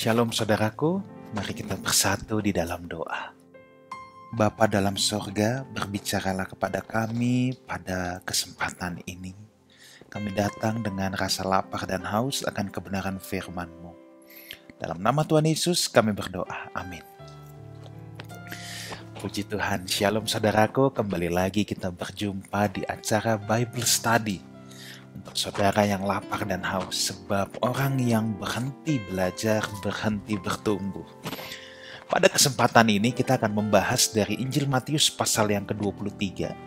Shalom saudaraku, mari kita bersatu di dalam doa. Bapa dalam sorga, berbicaralah kepada kami pada kesempatan ini. Kami datang dengan rasa lapar dan haus akan kebenaran firman-Mu. Dalam nama Tuhan Yesus kami berdoa, amin. Puji Tuhan, Shalom saudaraku, kembali lagi kita berjumpa di acara Bible Study. Untuk saudara yang lapar dan haus, sebab orang yang berhenti belajar, berhenti bertumbuh. Pada kesempatan ini kita akan membahas dari Injil Matius pasal yang ke-23.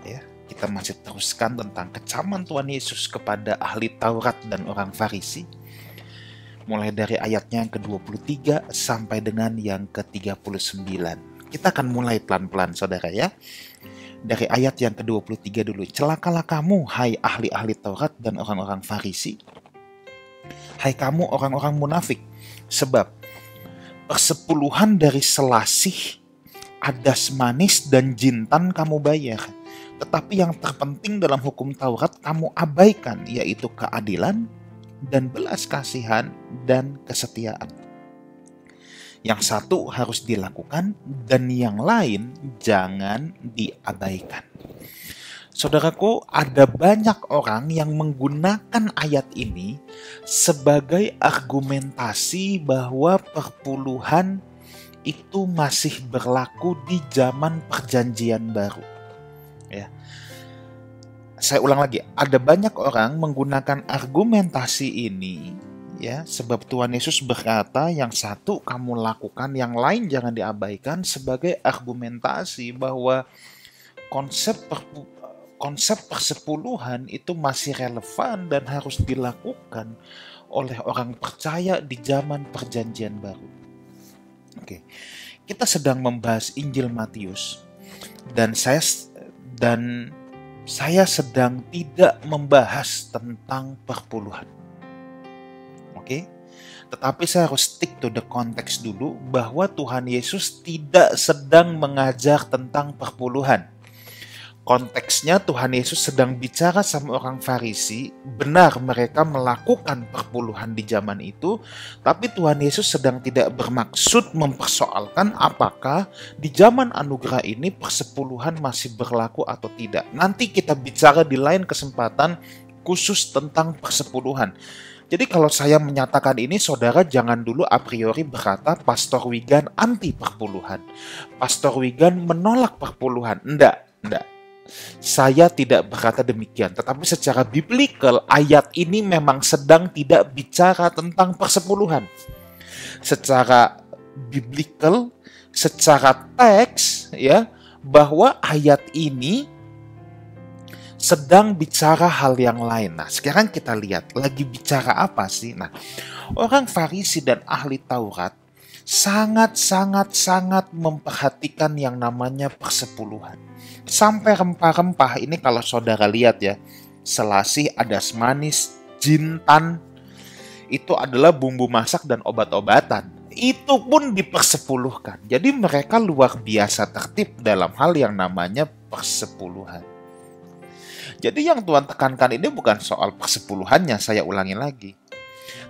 Ya. Kita masih teruskan tentang kecaman Tuhan Yesus kepada ahli Taurat dan orang Farisi. Mulai dari ayatnya yang ke-23 sampai dengan yang ke-39. Kita akan mulai pelan-pelan saudara ya. Dari ayat yang ke-23 dulu. Celakalah kamu, hai ahli-ahli Taurat dan orang-orang Farisi. Hai kamu orang-orang munafik. Sebab persepuluhan dari selasih, adas manis dan jintan kamu bayar. Tetapi yang terpenting dalam hukum Taurat kamu abaikan, yaitu keadilan dan belas kasihan dan kesetiaan. Yang satu harus dilakukan dan yang lain jangan diabaikan. Saudaraku, ada banyak orang yang menggunakan ayat ini sebagai argumentasi bahwa perpuluhan itu masih berlaku di zaman Perjanjian Baru. Ya. Saya ulang lagi, ada banyak orang menggunakan argumentasi ini ya, sebab Tuhan Yesus berkata yang satu kamu lakukan, yang lain jangan diabaikan, sebagai argumentasi bahwa konsep persepuluhan itu masih relevan dan harus dilakukan oleh orang percaya di zaman Perjanjian Baru. Oke. Kita sedang membahas Injil Matius dan saya sedang tidak membahas tentang perpuluhan. Oke, tetapi saya harus stick to the context dulu bahwa Tuhan Yesus tidak sedang mengajar tentang perpuluhan. Konteksnya Tuhan Yesus sedang bicara sama orang Farisi, benar mereka melakukan perpuluhan di zaman itu, tapi Tuhan Yesus sedang tidak bermaksud mempersoalkan apakah di zaman anugerah ini persepuluhan masih berlaku atau tidak. Nanti kita bicara di lain kesempatan khusus tentang persepuluhan. Jadi kalau saya menyatakan ini, saudara jangan dulu a priori berkata Pastor Wigan anti perpuluhan. Pastor Wigan menolak perpuluhan. Enggak. Saya tidak berkata demikian. Tetapi secara biblikal, ayat ini memang sedang tidak bicara tentang persepuluhan. Secara biblikal, secara teks, ya, bahwa ayat ini sedang bicara hal yang lain. Nah, sekarang kita lihat lagi bicara apa sih? Nah, orang Farisi dan ahli Taurat sangat memperhatikan yang namanya persepuluhan. Sampai rempah-rempah ini kalau saudara lihat ya, selasih, adas manis, jintan, itu adalah bumbu masak dan obat-obatan. Itu pun dipersepuluhkan. Jadi mereka luar biasa tertib dalam hal yang namanya persepuluhan. Jadi yang Tuhan tekankan ini bukan soal persepuluhannya, saya ulangi lagi.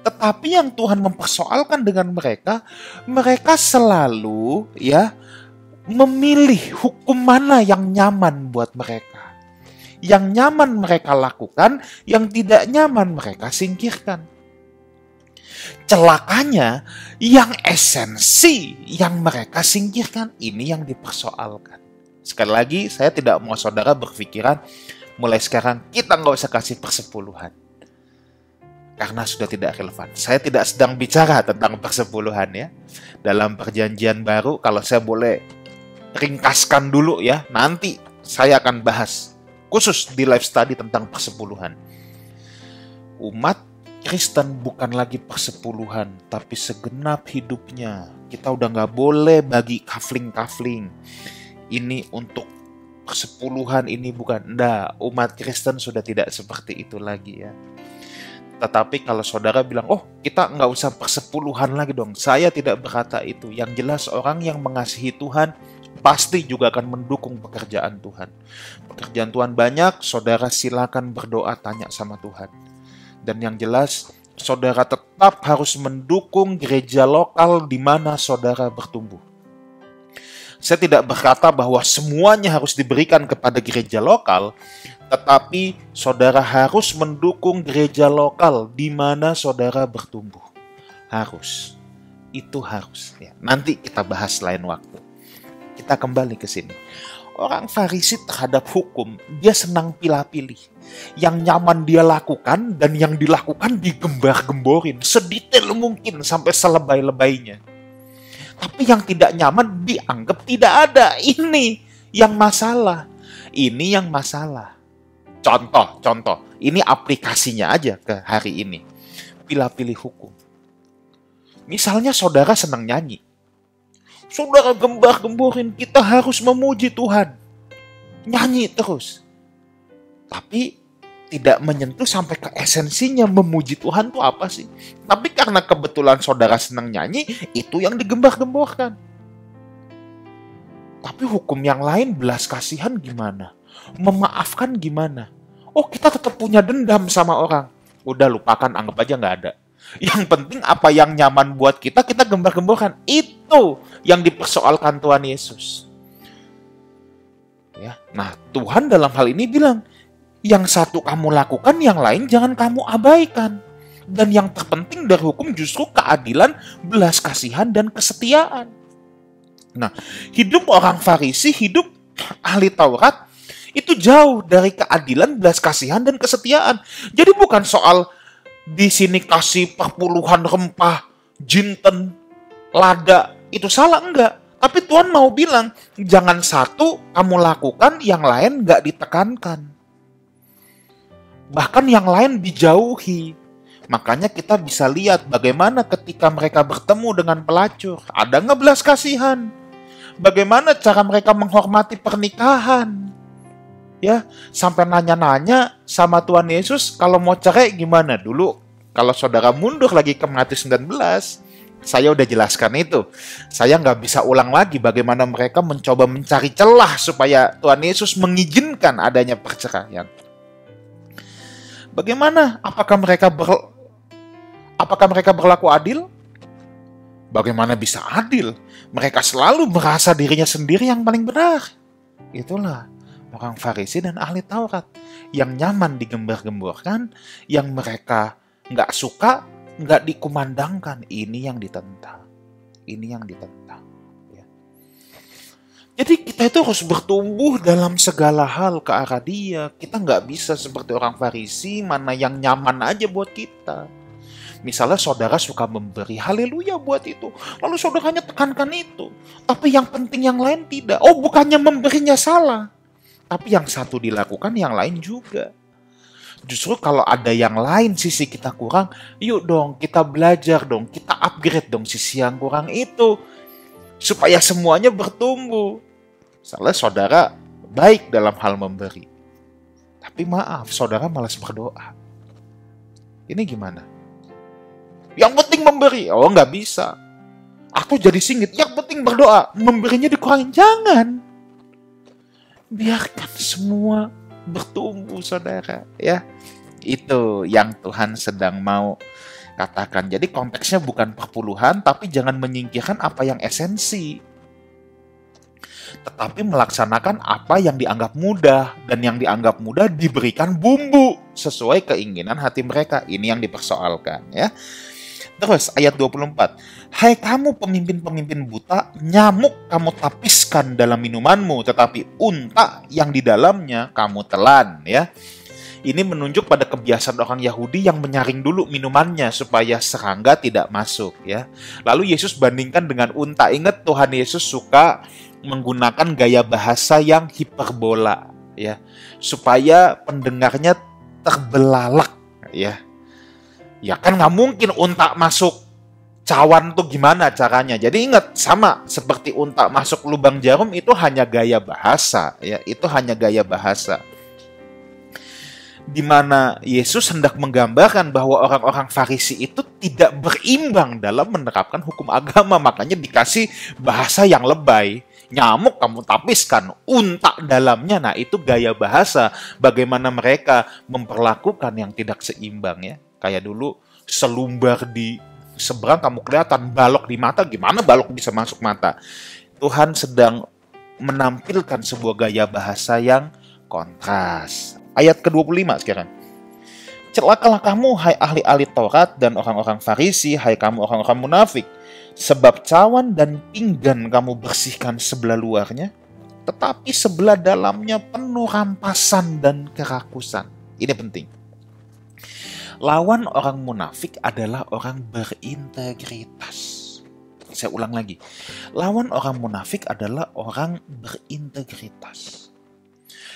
Tetapi yang Tuhan mempersoalkan dengan mereka selalu ya memilih hukum mana yang nyaman buat mereka. Yang nyaman mereka lakukan, yang tidak nyaman mereka singkirkan. Celakanya, yang esensi yang mereka singkirkan, ini yang dipersoalkan. Sekali lagi, saya tidak mau saudara berpikiran, mulai sekarang kita nggak usah kasih persepuluhan. Karena sudah tidak relevan. Saya tidak sedang bicara tentang persepuluhan ya. Dalam Perjanjian Baru, kalau saya boleh ringkaskan dulu ya, nanti saya akan bahas khusus di live study tentang persepuluhan. Umat Kristen bukan lagi persepuluhan, tapi segenap hidupnya. Kita udah nggak boleh bagi kafling-kafling. Ini untuk persepuluhan, ini bukan. Nah, umat Kristen sudah tidak seperti itu lagi ya. Tetapi kalau saudara bilang, oh kita nggak usah persepuluhan lagi dong. Saya tidak berkata itu. Yang jelas orang yang mengasihi Tuhan pasti juga akan mendukung pekerjaan Tuhan. Pekerjaan Tuhan banyak, saudara silakan berdoa tanya sama Tuhan. Dan yang jelas saudara tetap harus mendukung gereja lokal di mana saudara bertumbuh. Saya tidak berkata bahwa semuanya harus diberikan kepada gereja lokal, tetapi saudara harus mendukung gereja lokal di mana saudara bertumbuh. Harus. Itu harus. Ya, nanti kita bahas lain waktu. Kita kembali ke sini. Orang Farisi terhadap hukum, dia senang pilih-pilih. Yang nyaman dia lakukan dan yang dilakukan digembar-gemborin sedetail mungkin sampai selebay-lebaynya. Tapi yang tidak nyaman dianggap tidak ada. Ini yang masalah. Ini yang masalah. Contoh. Ini aplikasinya aja ke hari ini. Pilih-pilih hukum. Misalnya saudara senang nyanyi. Saudara gembar-gemborin, kita harus memuji Tuhan. Nyanyi terus. Tapi tidak menyentuh sampai ke esensinya memuji Tuhan itu apa sih. Tapi karena kebetulan saudara senang nyanyi, itu yang digembar-gemborkan. Tapi hukum yang lain, belas kasihan gimana? Memaafkan gimana? Oh, kita tetap punya dendam sama orang. Udah lupakan, anggap aja nggak ada. Yang penting apa yang nyaman buat kita gembar-gemborkan. Itu yang dipersoalkan Tuhan Yesus. Ya, nah Tuhan dalam hal ini bilang, yang satu kamu lakukan, yang lain jangan kamu abaikan. Dan yang terpenting dari hukum justru keadilan, belas kasihan, dan kesetiaan. Nah, hidup orang Farisi, hidup ahli Taurat, itu jauh dari keadilan, belas kasihan, dan kesetiaan. Jadi bukan soal di sini kasih perpuluhan rempah, jinten, lada, itu salah, enggak. Tapi Tuhan mau bilang, jangan satu kamu lakukan, yang lain enggak ditekankan. Bahkan yang lain dijauhi. Makanya kita bisa lihat bagaimana ketika mereka bertemu dengan pelacur. Ada nggak belas kasihan? Bagaimana cara mereka menghormati pernikahan? Ya, sampai nanya-nanya sama Tuhan Yesus, kalau mau cerai gimana dulu? Kalau saudara mundur lagi ke Matius 19, saya udah jelaskan itu. Saya nggak bisa ulang lagi bagaimana mereka mencoba mencari celah supaya Tuhan Yesus mengizinkan adanya perceraian. Bagaimana? Apakah mereka berlaku adil? Bagaimana bisa adil? Mereka selalu merasa dirinya sendiri yang paling benar. Itulah orang Farisi dan ahli Taurat yang nyaman digembar-gemborkan, yang mereka nggak suka, nggak dikumandangkan. Ini yang ditentang. Ya. Jadi kita itu harus bertumbuh dalam segala hal ke arah Dia. Kita nggak bisa seperti orang Farisi, mana yang nyaman aja buat kita. Misalnya saudara suka memberi, haleluya buat itu. Lalu saudaranya tekankan itu. Tapi yang penting yang lain tidak. Oh, bukannya memberinya salah. Tapi yang satu dilakukan, yang lain juga. Justru kalau ada yang lain sisi kita kurang, yuk dong kita belajar dong, kita upgrade dong sisi yang kurang itu. Supaya semuanya bertumbuh. Misalnya saudara baik dalam hal memberi. Tapi maaf, saudara malas berdoa. Ini gimana? Yang penting memberi. Oh, nggak bisa. Aku jadi singit. Yang penting berdoa. Memberinya dikurangin. Jangan. Biarkan semua bertumbuh, saudara. Ya, itu yang Tuhan sedang mau katakan. Jadi konteksnya bukan perpuluhan, tapi jangan menyingkirkan apa yang esensi. Tetapi melaksanakan apa yang dianggap mudah. Dan yang dianggap mudah diberikan bumbu sesuai keinginan hati mereka. Ini yang dipersoalkan, ya. Terus ayat 24. Hai kamu pemimpin-pemimpin buta, nyamuk kamu tapiskan dalam minumanmu, tetapi unta yang di dalamnya kamu telan, ya. Ini menunjuk pada kebiasaan orang Yahudi yang menyaring dulu minumannya supaya serangga tidak masuk, ya. Lalu Yesus bandingkan dengan unta. Ingat Tuhan Yesus suka menggunakan gaya bahasa yang hiperbola, ya, supaya pendengarnya terbelalak, ya. Ya kan nggak mungkin unta masuk cawan tuh gimana caranya. Jadi ingat, sama seperti unta masuk lubang jarum, itu hanya gaya bahasa, ya, itu hanya gaya bahasa. Di mana Yesus hendak menggambarkan bahwa orang-orang Farisi itu tidak berimbang dalam menerapkan hukum agama, makanya dikasih bahasa yang lebay. Nyamuk kamu tapiskan, unta dalamnya. Nah, itu gaya bahasa bagaimana mereka memperlakukan yang tidak seimbang, ya. Kayak dulu selumbar di seberang kamu kelihatan, balok di mata, gimana balok bisa masuk mata? Tuhan sedang menampilkan sebuah gaya bahasa yang kontras. Ayat ke-25 sekarang. Celakalah kamu, hai ahli-ahli Taurat dan orang-orang Farisi, hai kamu orang-orang munafik, sebab cawan dan pinggan kamu bersihkan sebelah luarnya, tetapi sebelah dalamnya penuh rampasan dan kerakusan. Ini penting. Lawan orang munafik adalah orang berintegritas. Saya ulang lagi. Lawan orang munafik adalah orang berintegritas.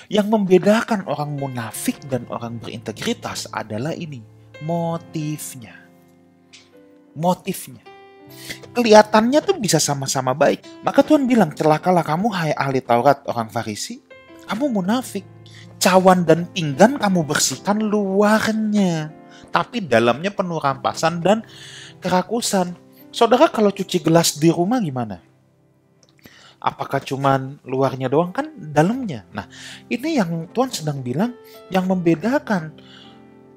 Yang membedakan orang munafik dan orang berintegritas adalah ini, motifnya. Motifnya. Kelihatannya tuh bisa sama-sama baik. Maka Tuhan bilang, celakalah kamu hai ahli Taurat, orang Farisi. Kamu munafik. Cawan dan pinggan kamu bersihkan luarnya, tapi dalamnya penuh rampasan dan kerakusan. Saudara kalau cuci gelas di rumah gimana? Apakah cuman luarnya doang? Kan dalamnya. Nah, ini yang Tuhan sedang bilang, yang membedakan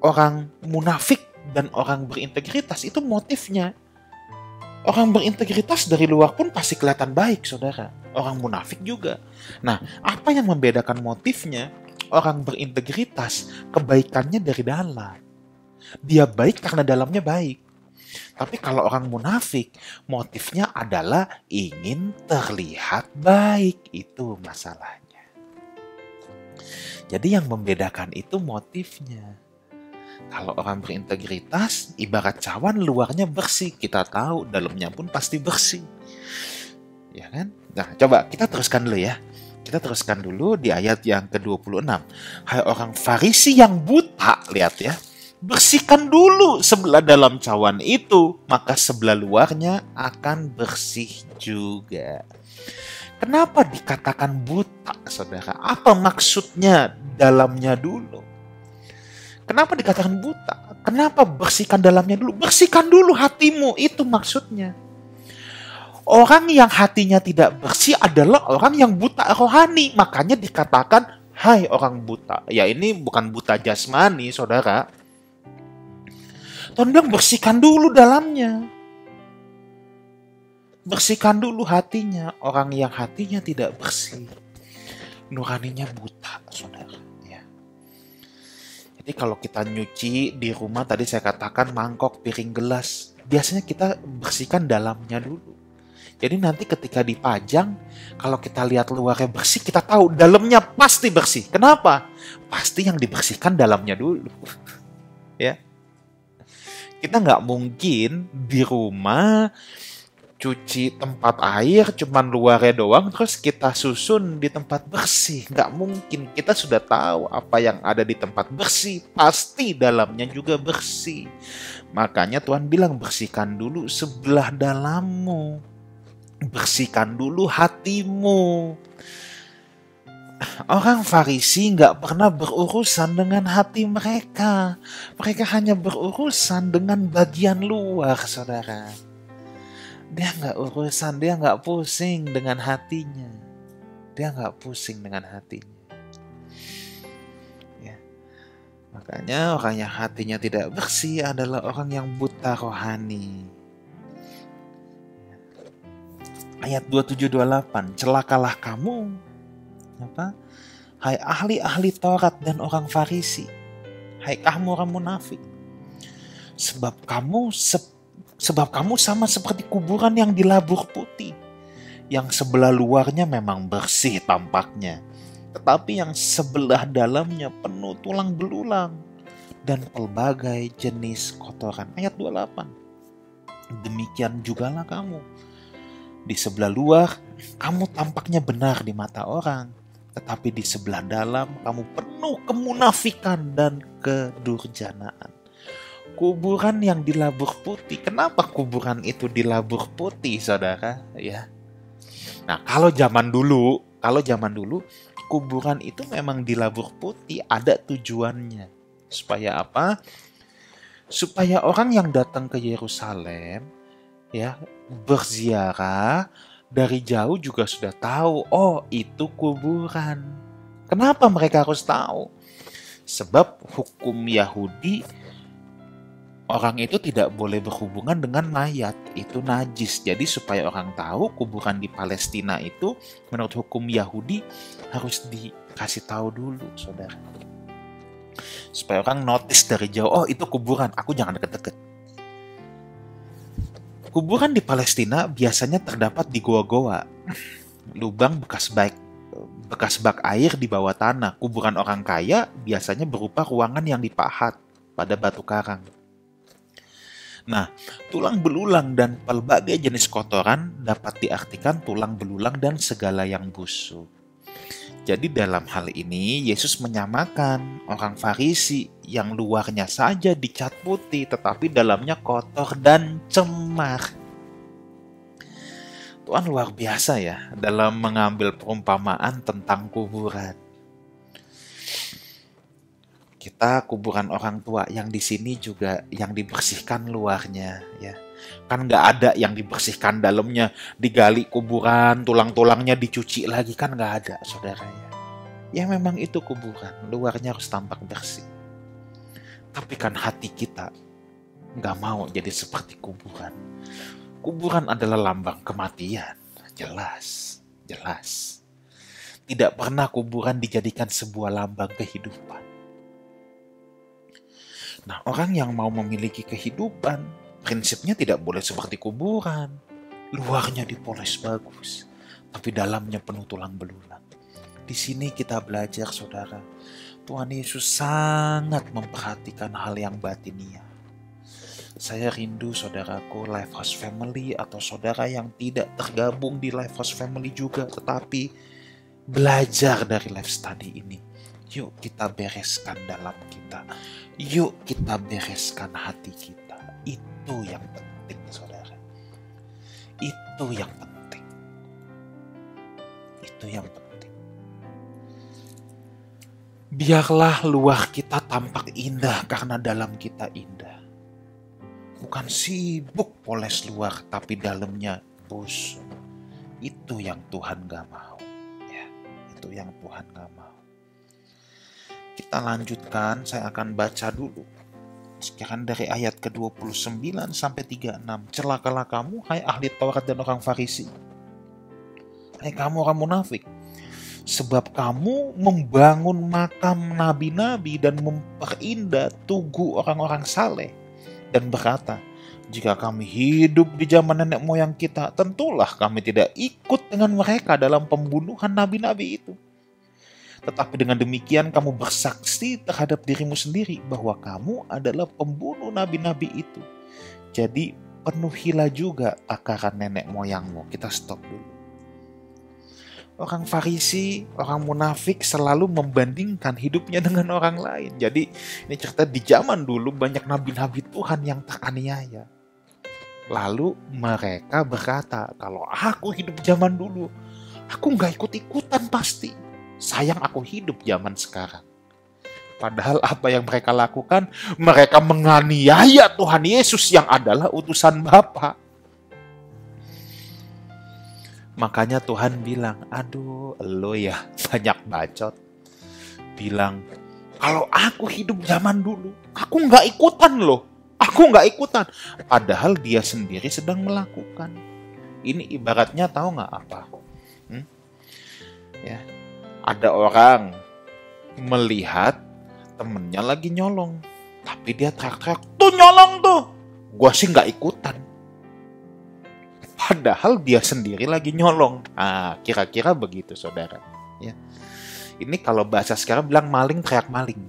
orang munafik dan orang berintegritas itu motifnya. Orang berintegritas dari luar pun pasti kelihatan baik, saudara. Orang munafik juga. Nah, apa yang membedakan motifnya? Orang berintegritas, kebaikannya dari dalam. Dia baik karena dalamnya baik. Tapi kalau orang munafik, motifnya adalah ingin terlihat baik. Itu masalahnya. Jadi yang membedakan itu motifnya. Kalau orang berintegritas, ibarat cawan luarnya bersih. Kita tahu dalamnya pun pasti bersih. Ya kan? Nah, coba kita teruskan dulu ya. Kita teruskan dulu di ayat yang ke-26. Hai orang Farisi yang buta, lihat ya. Bersihkan dulu sebelah dalam cawan itu, maka sebelah luarnya akan bersih juga. Kenapa dikatakan buta, saudara? Apa maksudnya dalamnya dulu? Kenapa dikatakan buta? Kenapa bersihkan dalamnya dulu? Bersihkan dulu hatimu, itu maksudnya. Orang yang hatinya tidak bersih adalah orang yang buta rohani. Makanya dikatakan, hai orang buta. Ya ini bukan buta jasmani, saudara. Tuhan bilang bersihkan dulu dalamnya. Bersihkan dulu hatinya. Orang yang hatinya tidak bersih, nuraninya buta, saudara. Ya. Jadi kalau kita nyuci di rumah, tadi saya katakan mangkok, piring, gelas. Biasanya kita bersihkan dalamnya dulu. Jadi nanti ketika dipajang, kalau kita lihat luarnya bersih, kita tahu dalamnya pasti bersih. Kenapa? Pasti yang dibersihkan dalamnya dulu. Ya. Kita nggak mungkin di rumah cuci tempat air cuman luarnya doang terus kita susun di tempat bersih. Nggak mungkin. Kita sudah tahu apa yang ada di tempat bersih. Pasti dalamnya juga bersih. Makanya Tuhan bilang bersihkan dulu sebelah dalammu. Bersihkan dulu hatimu. Orang Farisi nggak pernah berurusan dengan hati mereka. Mereka hanya berurusan dengan bagian luar, saudara. Dia nggak urusan, dia nggak pusing dengan hatinya. Dia nggak pusing dengan hatinya. Ya. Makanya orang yang hatinya tidak bersih adalah orang yang buta rohani. Ayat 27-28, celakalah kamu. Apa? Hai ahli-ahli Taurat dan orang Farisi, hai kamu orang munafik, sebab kamu sama seperti kuburan yang dilabur putih, yang sebelah luarnya memang bersih tampaknya, tetapi yang sebelah dalamnya penuh tulang belulang dan pelbagai jenis kotoran. Ayat 28, demikian jugalah kamu. Di sebelah luar kamu tampaknya benar di mata orang, tetapi di sebelah dalam kamu penuh kemunafikan dan kedurjanaan. Kuburan yang dilabur putih. Kenapa kuburan itu dilabur putih, saudara? Ya. Nah, kalau zaman dulu, kuburan itu memang dilabur putih, ada tujuannya. Supaya apa? Supaya orang yang datang ke Yerusalem, ya, berziarah, dari jauh juga sudah tahu, oh itu kuburan. Kenapa mereka harus tahu? Sebab hukum Yahudi orang itu tidak boleh berhubungan dengan mayat, itu najis. Jadi supaya orang tahu kuburan di Palestina itu menurut hukum Yahudi harus dikasih tahu dulu, saudara. Supaya orang notice dari jauh, oh itu kuburan, aku jangan deket-deket. Kuburan di Palestina biasanya terdapat di goa-goa, lubang bekas bak air di bawah tanah. Kuburan orang kaya biasanya berupa ruangan yang dipahat pada batu karang. Nah, tulang belulang dan berbagai jenis kotoran dapat diartikan tulang belulang dan segala yang busuk. Jadi dalam hal ini Yesus menyamakan orang Farisi yang luarnya saja dicat putih tetapi dalamnya kotor dan cemar. Tuhan luar biasa ya dalam mengambil perumpamaan tentang kuburan. Kita kuburan orang tua yang di sini juga yang dibersihkan luarnya ya. Kan nggak ada yang dibersihkan dalamnya, digali kuburan, tulang-tulangnya dicuci lagi, kan nggak ada, saudara ya. Ya memang itu kuburan, luarnya harus tampak bersih. Tapi kan hati kita nggak mau jadi seperti kuburan. Kuburan adalah lambang kematian, jelas. Tidak pernah kuburan dijadikan sebuah lambang kehidupan. Nah, orang yang mau memiliki kehidupan, prinsipnya tidak boleh seperti kuburan. Luarnya dipoles bagus, tapi dalamnya penuh tulang belulang. Di sini kita belajar, saudara, Tuhan Yesus sangat memperhatikan hal yang batinia. Saya rindu saudaraku Lifehouse Family atau saudara yang tidak tergabung di Lifehouse Family juga, tetapi belajar dari life study ini. Yuk kita bereskan dalam kita. Yuk kita bereskan hati kita. Itu yang penting, saudara. Itu yang penting. Itu yang penting. Biarlah luar kita tampak indah karena dalam kita indah. Bukan sibuk poles luar tapi dalamnya busuk. Itu yang Tuhan gak mau. Ya, itu yang Tuhan gak mau. Kita lanjutkan, saya akan baca dulu. Sekarang dari ayat ke-29 sampai 36. Celakalah kamu, hai ahli Taurat dan orang Farisi. Hai kamu orang munafik. Sebab kamu membangun makam nabi-nabi dan memperindah tugu orang-orang saleh. Dan berkata, jika kami hidup di zaman nenek moyang kita, tentulah kami tidak ikut dengan mereka dalam pembunuhan nabi-nabi itu. Tetapi dengan demikian kamu bersaksi terhadap dirimu sendiri bahwa kamu adalah pembunuh nabi-nabi itu. Jadi penuhilah juga takaran nenek moyangmu. Kita stop dulu. Orang Farisi, orang munafik selalu membandingkan hidupnya dengan orang lain. Jadi ini cerita di zaman dulu banyak nabi-nabi Tuhan yang teraniaya. Lalu mereka berkata, kalau aku hidup zaman dulu, aku gak ikut-ikutan pasti. Sayang aku hidup zaman sekarang. Padahal apa yang mereka lakukan, mereka menganiaya Tuhan Yesus yang adalah utusan Bapa. Makanya Tuhan bilang, aduh lo ya banyak bacot. Bilang, kalau aku hidup zaman dulu, aku gak ikutan loh. Aku gak ikutan. Padahal dia sendiri sedang melakukan. Ini ibaratnya tahu gak apa? Ya. Ada orang melihat temennya lagi nyolong. Tapi dia teriak-teriak, tuh nyolong tuh. Gua sih gak ikutan. Padahal dia sendiri lagi nyolong. Nah, kira-kira begitu saudara. Ya. Ini kalau bahasa sekarang bilang maling teriak maling.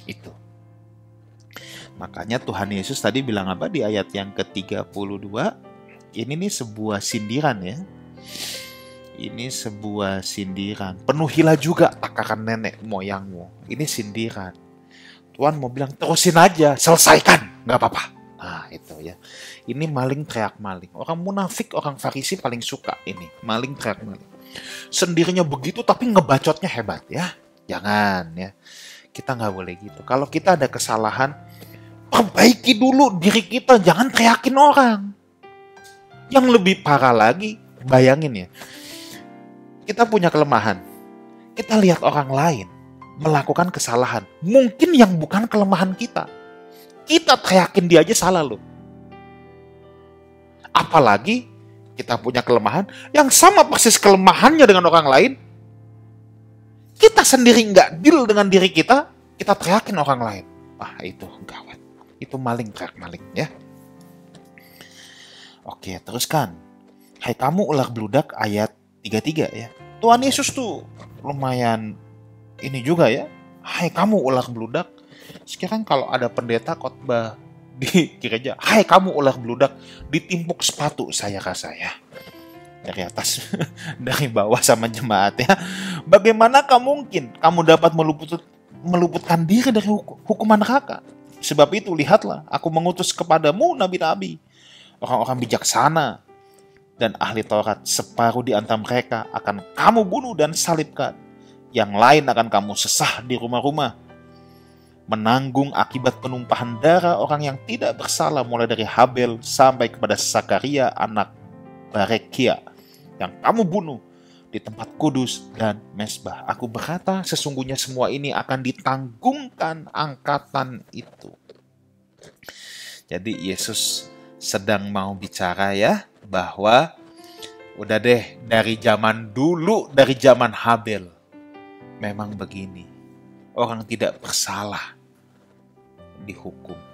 Itu. Makanya Tuhan Yesus tadi bilang apa di ayat yang ke-32. Ini nih sebuah sindiran ya. Ini sebuah sindiran. Penuhilah juga takaran nenek moyangmu. Ini sindiran. Tuhan mau bilang terusin aja, selesaikan, nggak apa-apa. Nah itu ya. Ini maling teriak maling. Orang munafik, orang Farisi paling suka ini. Maling teriak maling. Sendirinya begitu tapi ngebacotnya hebat ya. Jangan ya. Kita nggak boleh gitu. Kalau kita ada kesalahan, perbaiki dulu diri kita. Jangan teriakin orang. Yang lebih parah lagi, bayangin ya. Kita punya kelemahan. Kita lihat orang lain melakukan kesalahan. Mungkin yang bukan kelemahan kita. kita teriakin dia aja salah loh. Apalagi kita punya kelemahan yang sama persis kelemahannya dengan orang lain. Kita sendiri nggak deal dengan diri kita, kita teriakin orang lain. Itu gawat. Itu maling, teriak maling ya. Oke, teruskan. Hai kamu ular beludak, ayat 33 ya. Tuhan Yesus tuh lumayan ini juga ya. Hai kamu ular beludak. Sekarang kalau ada pendeta khotbah di gereja, hai kamu ular beludak, ditimpuk sepatu saya rasa ya. Dari atas, dari bawah sama jemaat ya. Bagaimana mungkin kamu dapat meluputkan diri dari hukuman neraka? Sebab itu lihatlah, aku mengutus kepadamu nabi-nabi, orang-orang bijaksana dan ahli Taurat. Separuh di antara mereka akan kamu bunuh dan salibkan. Yang lain akan kamu sesah di rumah-rumah, menanggung akibat penumpahan darah orang yang tidak bersalah, mulai dari Habel sampai kepada Sakaria anak Barekia yang kamu bunuh di tempat kudus dan mesbah. Aku berkata, sesungguhnya semua ini akan ditanggungkan angkatan itu. Jadi Yesus sedang mau bicara ya, bahwa udah deh, dari zaman dulu, dari zaman Habel, memang begini, orang tidak bersalah dihukum.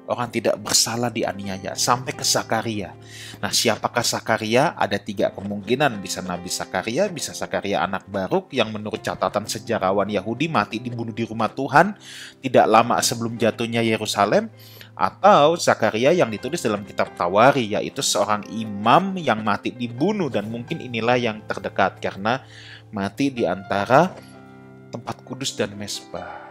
Orang tidak bersalah dianiaya, sampai ke Sakaria. Nah, siapakah Sakaria? Ada 3 kemungkinan. Bisa Nabi Sakaria, bisa Sakaria anak Baruk yang menurut catatan sejarawan Yahudi mati dibunuh di rumah Tuhan tidak lama sebelum jatuhnya Yerusalem. Atau Zakaria yang ditulis dalam kitab Tawari, yaitu seorang imam yang mati dibunuh, dan mungkin inilah yang terdekat karena mati di antara tempat kudus dan mesbah.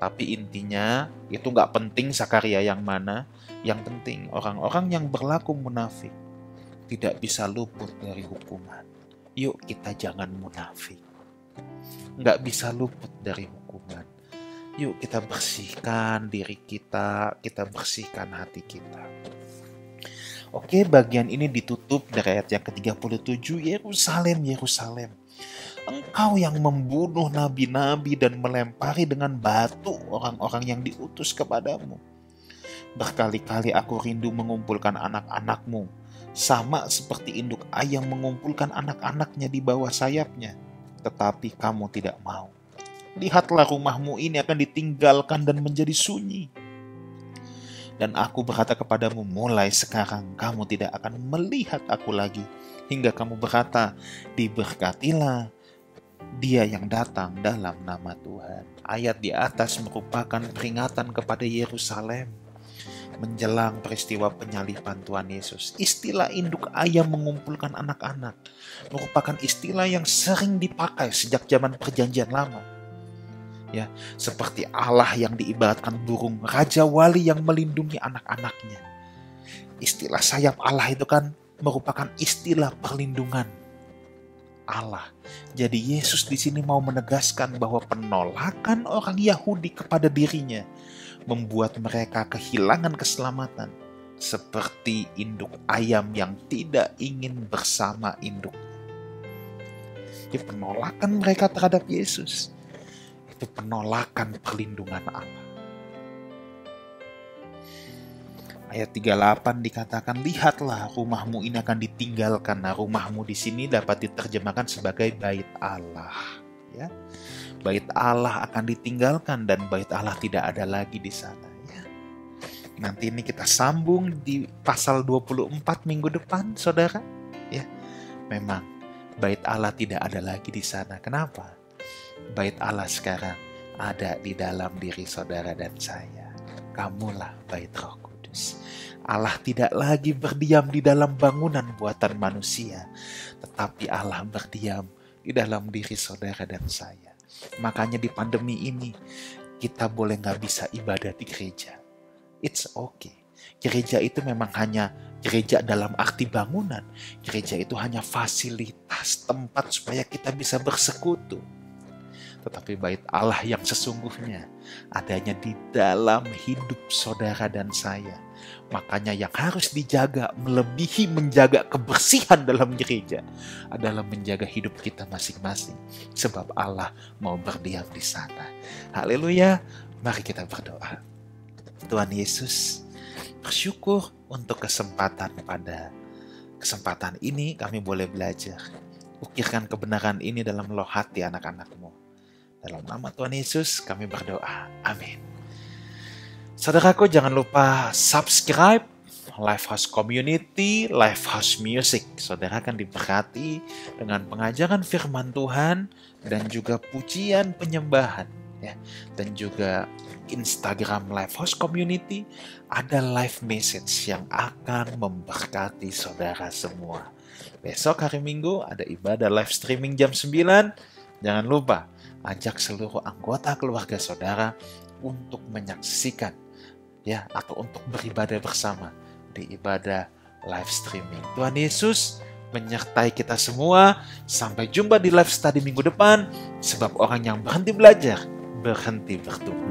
Tapi intinya itu nggak penting Zakaria yang mana, yang penting orang-orang yang berlaku munafik tidak bisa luput dari hukuman. Yuk kita jangan munafik, nggak bisa luput dari hukuman. Yuk kita bersihkan diri kita bersihkan hati kita. Oke, bagian ini ditutup dari ayat yang ke-37, Yerusalem, Yerusalem, engkau yang membunuh nabi-nabi dan melempari dengan batu orang-orang yang diutus kepadamu. Berkali-kali aku rindu mengumpulkan anak-anakmu, sama seperti induk ayam mengumpulkan anak-anaknya di bawah sayapnya. Tetapi kamu tidak mau. Lihatlah, rumahmu ini akan ditinggalkan dan menjadi sunyi. Dan aku berkata kepadamu, mulai sekarang kamu tidak akan melihat aku lagi, hingga kamu berkata, diberkatilah dia yang datang dalam nama Tuhan. Ayat di atas merupakan peringatan kepada Yerusalem menjelang peristiwa penyaliban Tuhan Yesus. Istilah induk ayam mengumpulkan anak-anak merupakan istilah yang sering dipakai sejak zaman Perjanjian Lama. Ya, seperti Allah yang diibaratkan burung, raja wali yang melindungi anak-anaknya. Istilah sayap Allah itu kan merupakan istilah perlindungan Allah. Jadi Yesus di sini mau menegaskan bahwa penolakan orang Yahudi kepada dirinya membuat mereka kehilangan keselamatan, seperti induk ayam yang tidak ingin bersama induknya. Jadi penolakan mereka terhadap Yesus itu penolakan perlindungan Allah. Ayat 38 dikatakan, lihatlah rumahmu ini akan ditinggalkan. Nah, rumahmu di sini dapat diterjemahkan sebagai bait Allah. Ya, bait Allah akan ditinggalkan dan bait Allah tidak ada lagi di sana. Ya. Nanti ini kita sambung di pasal 24 minggu depan, saudara. Ya, memang bait Allah tidak ada lagi di sana. Kenapa? Bait Allah sekarang ada di dalam diri saudara dan saya. Kamulah bait Roh Kudus. Allah tidak lagi berdiam di dalam bangunan buatan manusia, tetapi Allah berdiam di dalam diri saudara dan saya. Makanya di pandemi ini kita boleh nggak bisa ibadah di gereja. It's okay. Gereja itu memang hanya gereja dalam arti bangunan. Gereja itu hanya fasilitas, tempat supaya kita bisa bersekutu. Tetapi bait Allah yang sesungguhnya adanya di dalam hidup saudara dan saya. Makanya yang harus dijaga melebihi menjaga kebersihan dalam gereja adalah menjaga hidup kita masing-masing. Sebab Allah mau berdiam di sana. Haleluya, mari kita berdoa. Tuhan Yesus, bersyukur untuk kesempatan ini kami boleh belajar. Ukirkan kebenaran ini dalam loh hati anak-anak-Mu. Dalam nama Tuhan Yesus kami berdoa. Amin. Saudaraku, jangan lupa subscribe Lifehouse Community, Lifehouse Music. Saudara akan diberkati dengan pengajaran firman Tuhan dan juga pujian penyembahan. Ya. Dan juga Instagram Lifehouse Community ada live message yang akan memberkati saudara semua. Besok hari Minggu ada ibadah live streaming jam 9. Jangan lupa ajak seluruh anggota keluarga saudara untuk menyaksikan ya atau untuk beribadah bersama di ibadah live streaming. Tuhan Yesus menyertai kita semua. Sampai jumpa di live study minggu depan, sebab orang yang berhenti belajar berhenti bertumbuh.